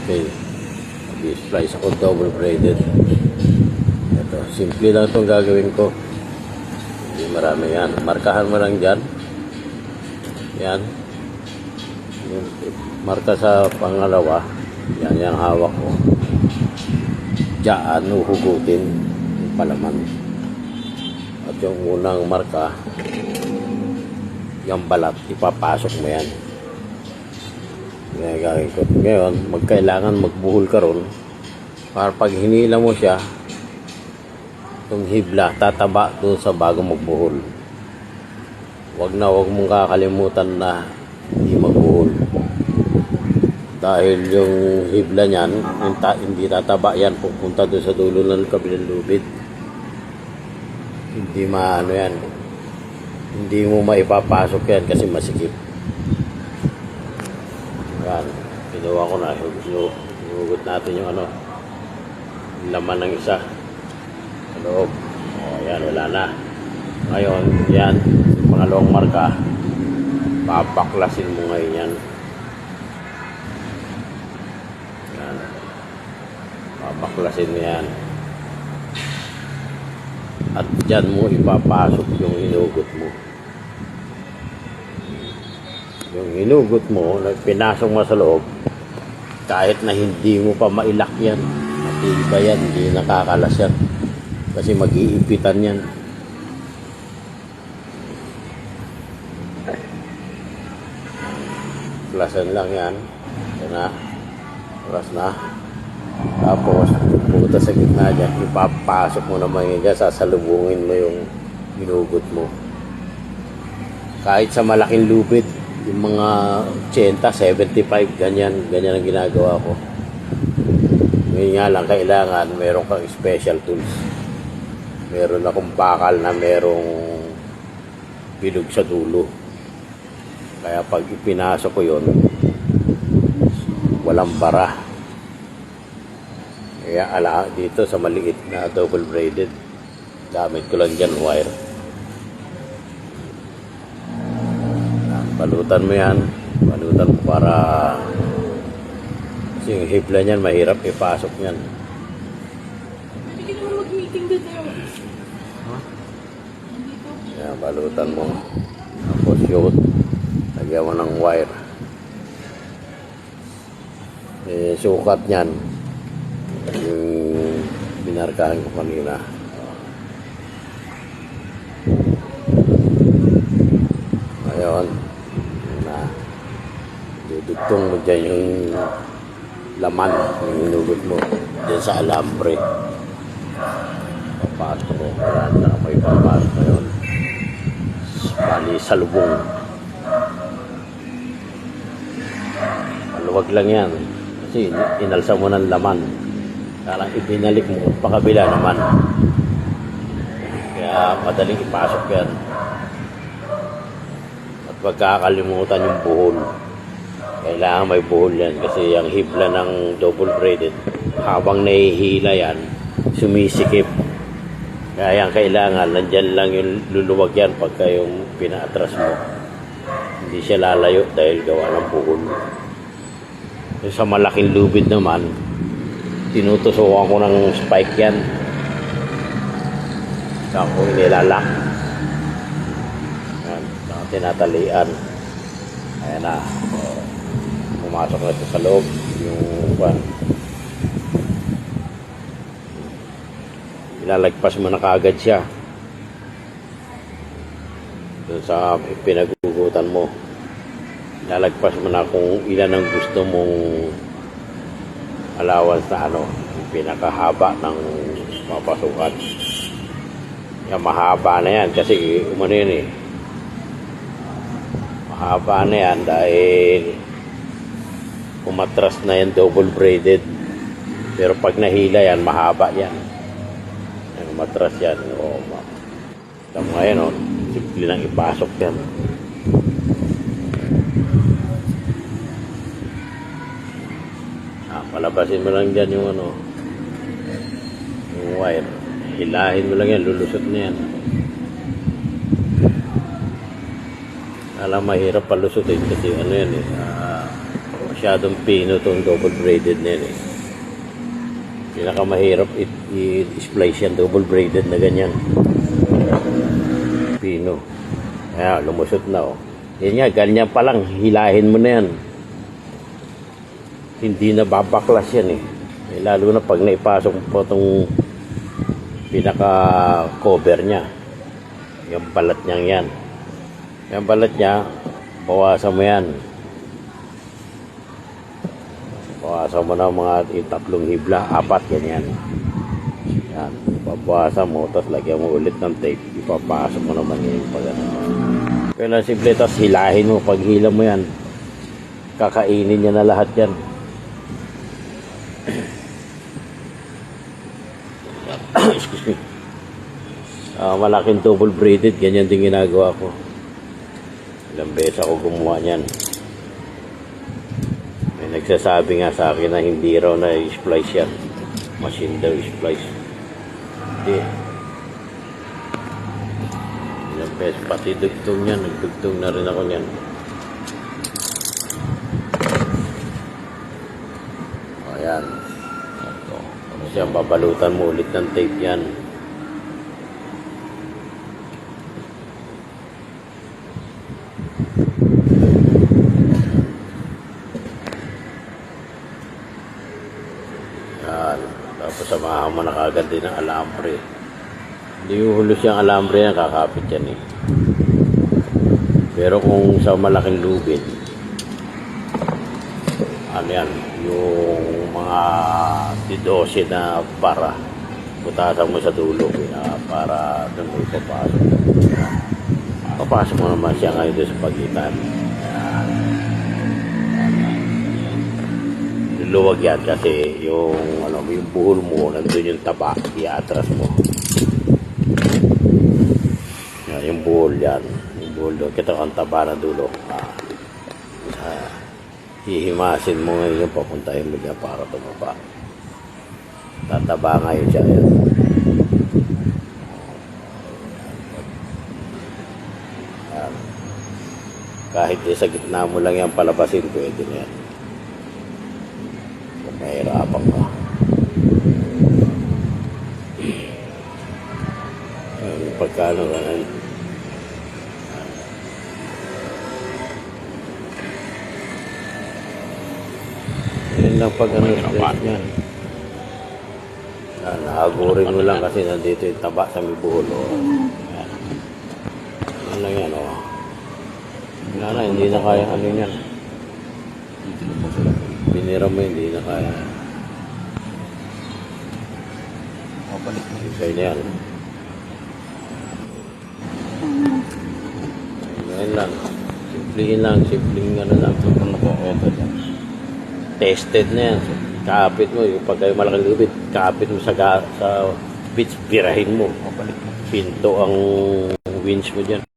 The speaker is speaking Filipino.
Okay. Mag-splice ako double braided. Ito, simple lang itong gagawin ko. Hindi marami yan. Markahan mo lang dyan. Yan. Yung marka sa pangalawa. Yan yung hawak ko. Diyan, uhugutin yung palaman. At yung unang marka, yung balat, ipapasok mo yan. Gagawin ko. Ngayon, magkailangan magbuhol ka ron para pag hinila mo siya, yung hibla, tataba doon sa bago magbuhol. Wag mong kakalimutan na hindi magbuhol. Dahil yung hibla niyan, hindi tataba yan, pupunta doon sa dulo ng kabilang lubid. Hindi maano yan. Hindi mo maipapasok yan kasi masikip. Yan. Ginawa ko na. Hinugot natin yung laman ng isa. Sa loob. O, yan. Wala na. Ngayon, yan. Yung pangalawang marka. Papaklasin mo ngayon yan. Yan. Papaklasin mo yan. At dyan mo ipapasok yung hinugot mo. Yung hinugot mo, pinasok mo sa loob, kahit na hindi mo pa mailak yan, matibay yan, hindi nakakalas yan. Kasi mag-iipitan yan. Klasan lang yan. Yan na. Oras na. Tapos, pupunta sa gitna dyan, ipapasok mo naman yun dyan, sasalubungin mo yung hinugot mo. Kahit sa malaking lubid, yung mga 80, 75, ganyan ang ginagawa ko. Ngayon nga lang, kailangan meron kang special tools. Meron akong bakal na merong bilog sa dulo. Kaya pag ipinasok ko yun, walang bara. Kaya dito sa maliit na double braided, gamit ko lang dyan wire. Balutan mo yan. Balutan mo para kasi yung hibla niyan mahirap ipasok yan. Hindi naman mag-meeting dito yung Yan, balutan mo. Tapos yun, lagyan mo ng wire. Sukat niyan yung binarkahan ko kanina. Ngayon na dudugtong mo dyan yung laman yung hinugot mo dyan sa alambre. Papasok mo. Ayan na may papasok na yun. Bali sa lubong. Maluwag lang yan kasi inalsa mo ng laman. Parang ibinalik mo pa kabila naman. Kaya madaling ipasok yan. At wag kakalimutan yung buhol. Kailangan may buhol yan kasi yung hibla ng double braided habang nahihila yan, sumisikip. Kaya yan kailangan, nandyan lang yung luluwag yan pagka yung pinaatras mo. Hindi siya lalayo dahil gawa ng buhol. Sa malaking lubid naman, tinutusukan ko ng spike yan. Saka ko nilalak. Yan, saka tinatalian. Ayan na. Pumasok na ito sa loob. Yung ilalagpas mo na kaagad siya. Doon sa pinagugutan mo. Ilalagpas mo na kung ilan ang gusto mong allowance na yung pinakahaba ng mapasukan. Yan, mahaba na yan kasi yun mahaba na yan dahil umatras na yan double braided. Pero pag nahila yan, mahaba yan. Yan, umatras yan. Tama ngayon, simple lang ipasok yan. Palabasin mo lang dyan yung yung wire. Hilahin mo lang yan, lulusot na yan. Alam, mahirap palusutin kasi yan Masyadong pino itong double braided na yan eh. Pinakamahirap i-splice yan, double braided na ganyan. Pino. Kaya lumusot na oh. Yan nga, ganyan pa lang, hilahin mo na yan. Hindi na babaklas yan eh. Lalo na pag naipasok po itong pinaka-cover niya. Yung balat niyang yan. Yung balat niya, bawasan mo yan. Bawasan mo na mga 3 hibla, 4 ganyan. Yan, babawasan mo, tapos lagyan mo ulit ng tape. Ipapasok mo naman yun pag ano. Kailan simple, tapos hilahin mo. Pag hila mo yan, kakainin niya na lahat yan. Excuse me. Malaking double braided, ganyan din ginagawa ko. Ilang beses ako gumawa niyan. May nagsasabi nga sa akin na hindi raw na i-splice yan. Machine daw i-splice. Hindi. Ilang beses, pati dugtong yan. Nagdugtong na rin ako niyan. Ayan. Tapos yan, babalutan mo ulit ng tape yan. Yan. Tapos samahan mo na kagad din ng alambre. Hindi hulos yung alambre yan, kakapit yan eh. Pero kung sa malaking lubid, ano yan, yung mga 12 na para, butasan mo sa dulo para doon mo ipapasok. Papasok mo naman siya ngayon doon sa pagitan. Luwag yan kasi yung buhol mo, nandun yung taba, i-atras mo. Yan, yung buhol yan. Yung buhol doon, kita ang taba na dulo. Hihimasin mo ngayon yung papuntahin mo dyan para tumaba. Tataba ngayon siya. Yan. Yan. Kahit sa gitna mo lang yan palabasin, pwede na yan. Kung mahirapan ka. Yan, pagkano ka na. Yan lang pag stress niyan. Nakagurin mo lang kasi nandito yung taba sa may buhol. Yan. Yan lang yan. Wala na, hindi na kaya ano yan. Binira mo, hindi na kaya. Mabalik mo. Isay na yan. Ngayon lang. Simplihin lang. Simpleng ano lang. Ano po? Ito dyan. Tested na yan. Kaapit mo. Yung pag kayo malaking lubid, kaapit mo sa beach, birahin mo. Mabalik mo. Pinto ang winch mo dyan.